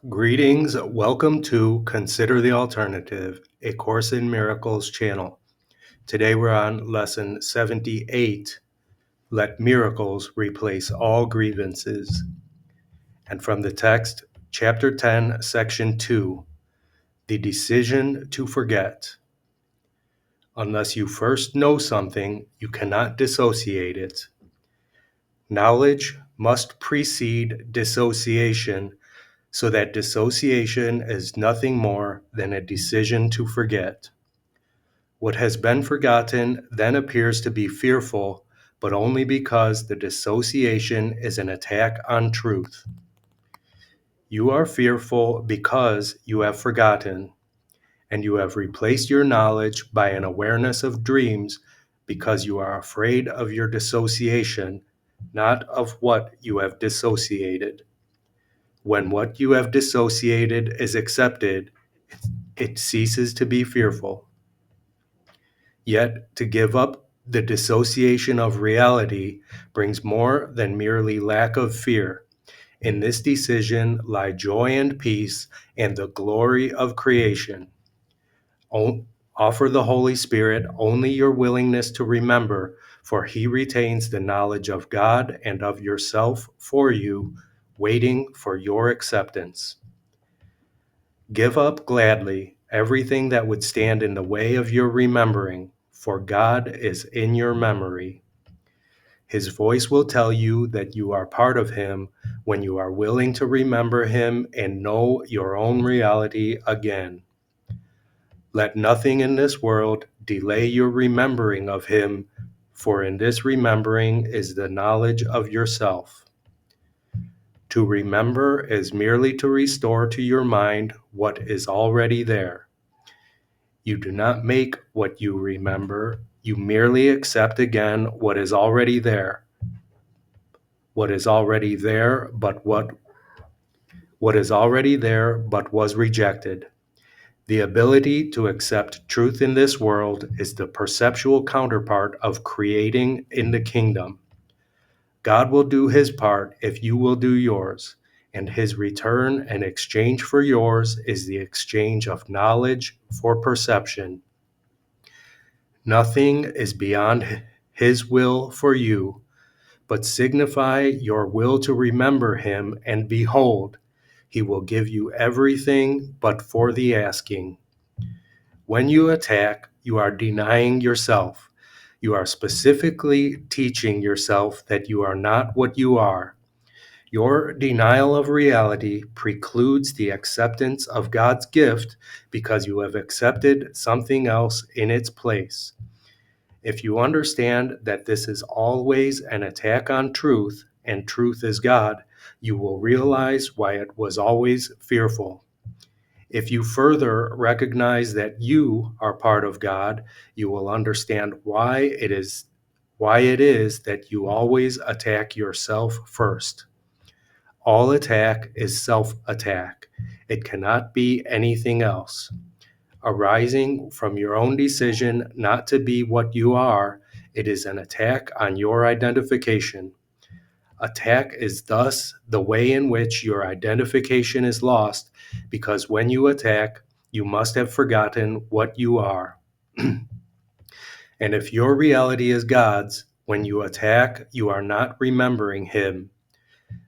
Greetings, welcome to Consider the Alternative, a Course in Miracles channel. Today we're on lesson 78, Let Miracles Replace All Grievances. And from the text, chapter 10, section 2, The Decision to Forget. Unless you first know something, you cannot dissociate it. Knowledge must precede dissociation, so that dissociation is nothing more than a decision to forget. What has been forgotten then appears to be fearful, but only because the dissociation is an attack on truth. You are fearful because you have forgotten, and you have replaced your knowledge by an awareness of dreams because you are afraid of your dissociation, not of what you have dissociated. When what you have dissociated is accepted, it ceases to be fearful. Yet, to give up the dissociation of reality brings more than merely lack of fear. In this decision lie joy and peace and the glory of creation. Offer the Holy Spirit only your willingness to remember, for he retains the knowledge of God and of yourself for you, waiting for your acceptance. Give up gladly everything that would stand in the way of your remembering, for God is in your memory. His voice will tell you that you are part of him when you are willing to remember him and know your own reality again. Let nothing in this world delay your remembering of him, for in this remembering is the knowledge of yourself. To remember is merely to restore to your mind what is already there. You do not make what you remember, you merely accept again what is already there. What is already there, but what is already there but was rejected. The ability to accept truth in this world is the perceptual counterpart of creating in the kingdom. God will do his part if you will do yours, and his return and exchange for yours is the exchange of knowledge for perception. Nothing is beyond his will for you, but signify your will to remember him, and behold, he will give you everything but for the asking. When you attack, you are denying yourself. You are specifically teaching yourself that you are not what you are. Your denial of reality precludes the acceptance of God's gift because you have accepted something else in its place. If you understand that this is always an attack on truth, and truth is God, you will realize why it was always fearful. If you further recognize that you are part of God, you will understand why it is that you always attack yourself first. All attack is self-attack. It cannot be anything else. Arising from your own decision not to be what you are, it is an attack on your identification. Attack is thus the way in which your identification is lost, because when you attack, you must have forgotten what you are. And if your reality is God's, when you attack, you are not remembering him.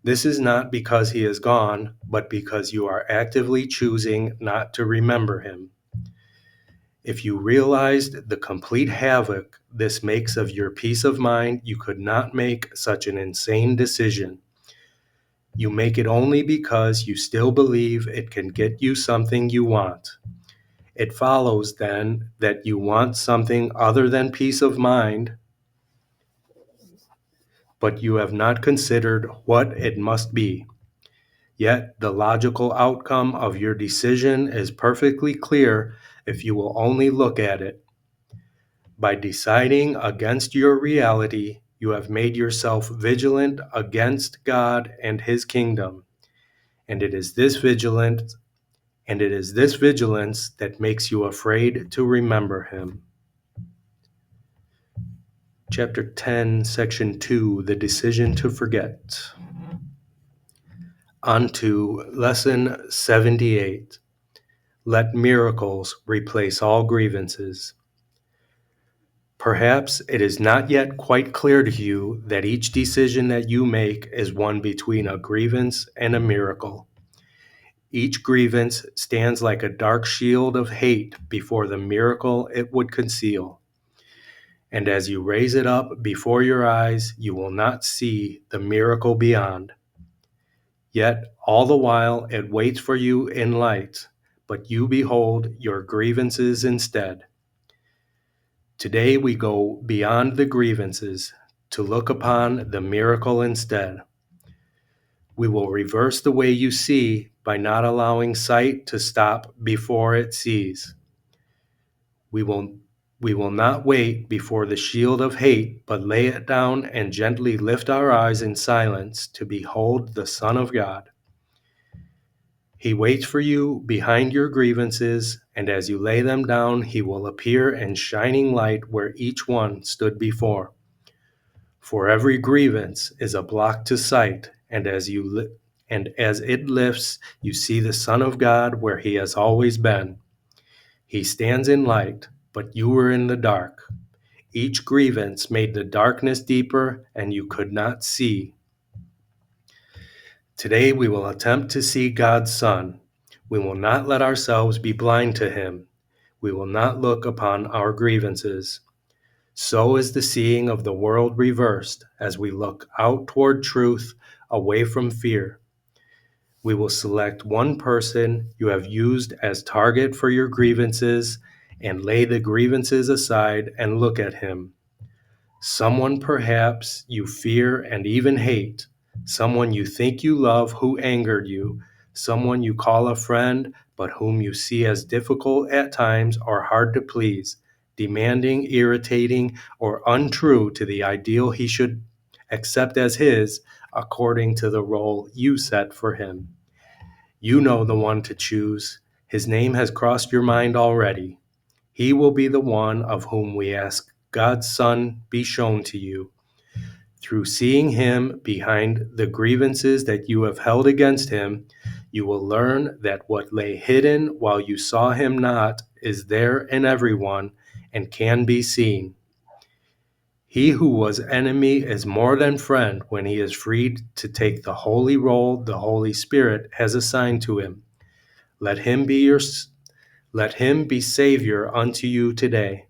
This is not because he is gone, but because you are actively choosing not to remember him. If you realized the complete havoc this makes of your peace of mind, you could not make such an insane decision. You make it only because you still believe it can get you something you want. It follows, then, that you want something other than peace of mind, but you have not considered what it must be. Yet the logical outcome of your decision is perfectly clear if you will only look at it. By deciding against your reality, you have made yourself vigilant against God and his kingdom. And it is this vigilance that makes you afraid to remember him. Chapter 10, Section 2, The Decision to Forget. On to Lesson 78. Let miracles replace all grievances. Perhaps it is not yet quite clear to you that each decision that you make is one between a grievance and a miracle. Each grievance stands like a dark shield of hate before the miracle it would conceal. And as you raise it up before your eyes, you will not see the miracle beyond. Yet all the while it waits for you in light, but you behold your grievances instead. Today we go beyond the grievances to look upon the miracle instead. We will reverse the way you see by not allowing sight to stop before it sees. We will not wait before the shield of hate, but lay it down and gently lift our eyes in silence to behold the Son of God. He waits for you behind your grievances, and as you lay them down, he will appear in shining light where each one stood before. For every grievance is a block to sight, and as it lifts, you see the Son of God where he has always been. He stands in light, but you were in the dark. Each grievance made the darkness deeper, and you could not see. Today we will attempt to see God's Son. We will not let ourselves be blind to him. We will not look upon our grievances. So is the seeing of the world reversed as we look out toward truth, away from fear. We will select one person you have used as target for your grievances and lay the grievances aside and look at him. Someone perhaps you fear and even hate, someone you think you love who angered you, someone you call a friend but whom you see as difficult at times or hard to please, demanding, irritating, or untrue to the ideal he should accept as his according to the role you set for him. You know the one to choose. His name has crossed your mind already. He will be the one of whom we ask God's Son be shown to you. Through seeing him behind the grievances that you have held against him, you will learn that what lay hidden while you saw him not is there in everyone and can be seen. He who was enemy is more than friend when he is freed to take the holy role the Holy Spirit has assigned to him. Let him be Savior unto you today.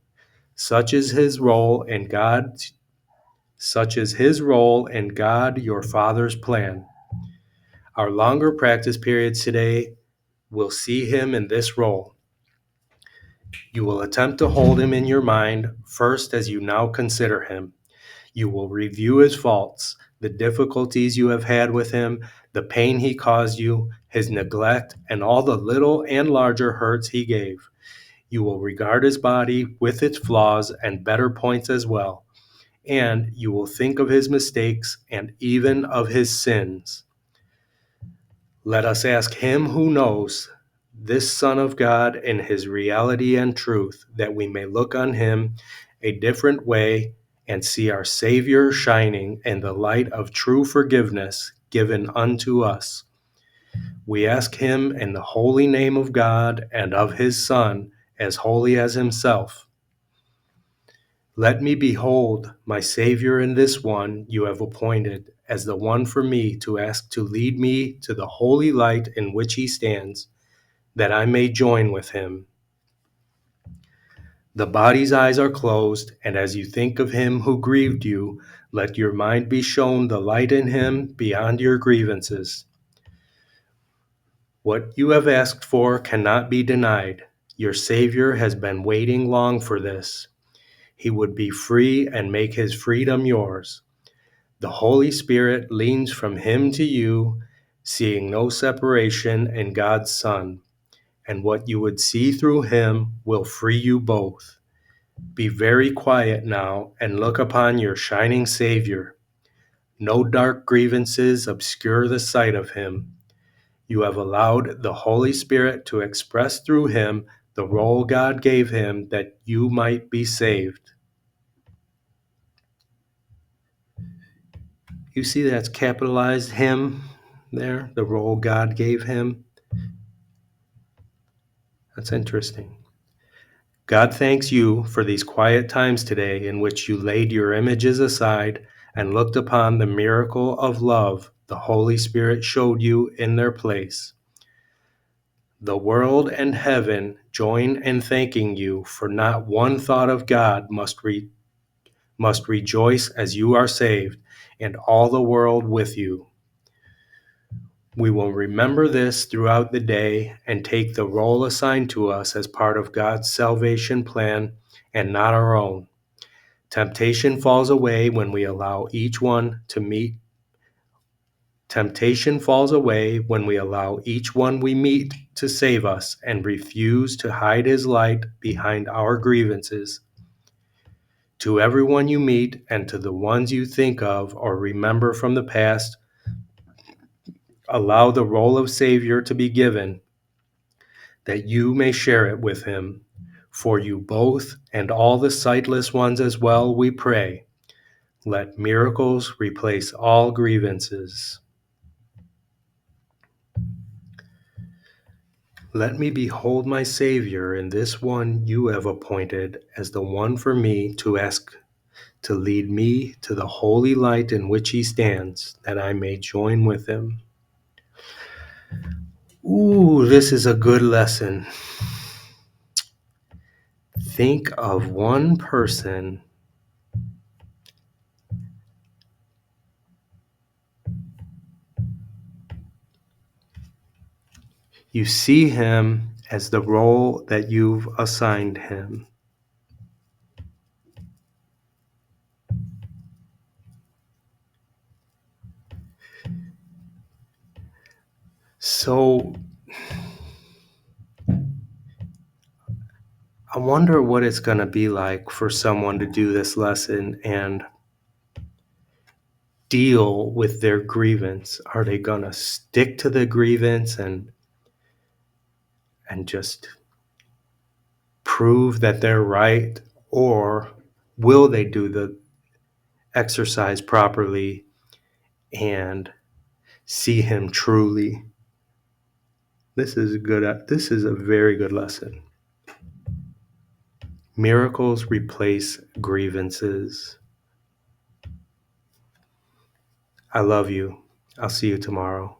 Such is his role in God, your Father's plan. Our longer practice periods today will see him in this role. You will attempt to hold him in your mind first as you now consider him. You will review his faults, the difficulties you have had with him, the pain he caused you, his neglect, and all the little and larger hurts he gave. You will regard his body with its flaws and better points as well, and you will think of his mistakes and even of his sins. Let us ask him who knows this Son of God in his reality and truth, that we may look on him a different way and see our Savior shining in the light of true forgiveness given unto us. We ask him in the holy name of God and of his Son, as holy as himself. Let me behold my Savior in this one you have appointed as the one for me to ask to lead me to the holy light in which he stands, that I may join with him. The body's eyes are closed, and as you think of him who grieved you, let your mind be shown the light in him beyond your grievances. What you have asked for cannot be denied. Your Savior has been waiting long for this. He would be free and make his freedom yours. The Holy Spirit leans from him to you, seeing no separation in God's Son, and what you would see through him will free you both. Be very quiet now and look upon your shining Savior. No dark grievances obscure the sight of him. You have allowed the Holy Spirit to express through him the role God gave him that you might be saved. You see that's capitalized him there, the role God gave him. That's interesting. God thanks you for these quiet times today in which you laid your images aside and looked upon the miracle of love the Holy Spirit showed you in their place. The world and heaven join in thanking you, for not one thought of God must rejoice as you are saved, and all the world with you. We will remember this throughout the day and take the role assigned to us as part of God's salvation plan and not our own. Temptation falls away when we allow each one we meet to save us and refuse to hide his light behind our grievances. To everyone you meet and to the ones you think of or remember from the past, allow the role of Savior to be given, that you may share it with him. For you both and all the sightless ones as well, we pray. Let miracles replace all grievances. Let me behold my Savior in this one you have appointed as the one for me to ask to lead me to the holy light in which he stands, that I may join with him. Ooh, this is a good lesson. Think of one person you see him as the role that you've assigned him. So I wonder what it's going to be like for someone to do this lesson and deal with their grievance. Are they going to stick to the grievance and just prove that they're right, or will they do the exercise properly and see him truly? This is a very good lesson. Miracles replace grievances. I love you. I'll see you tomorrow.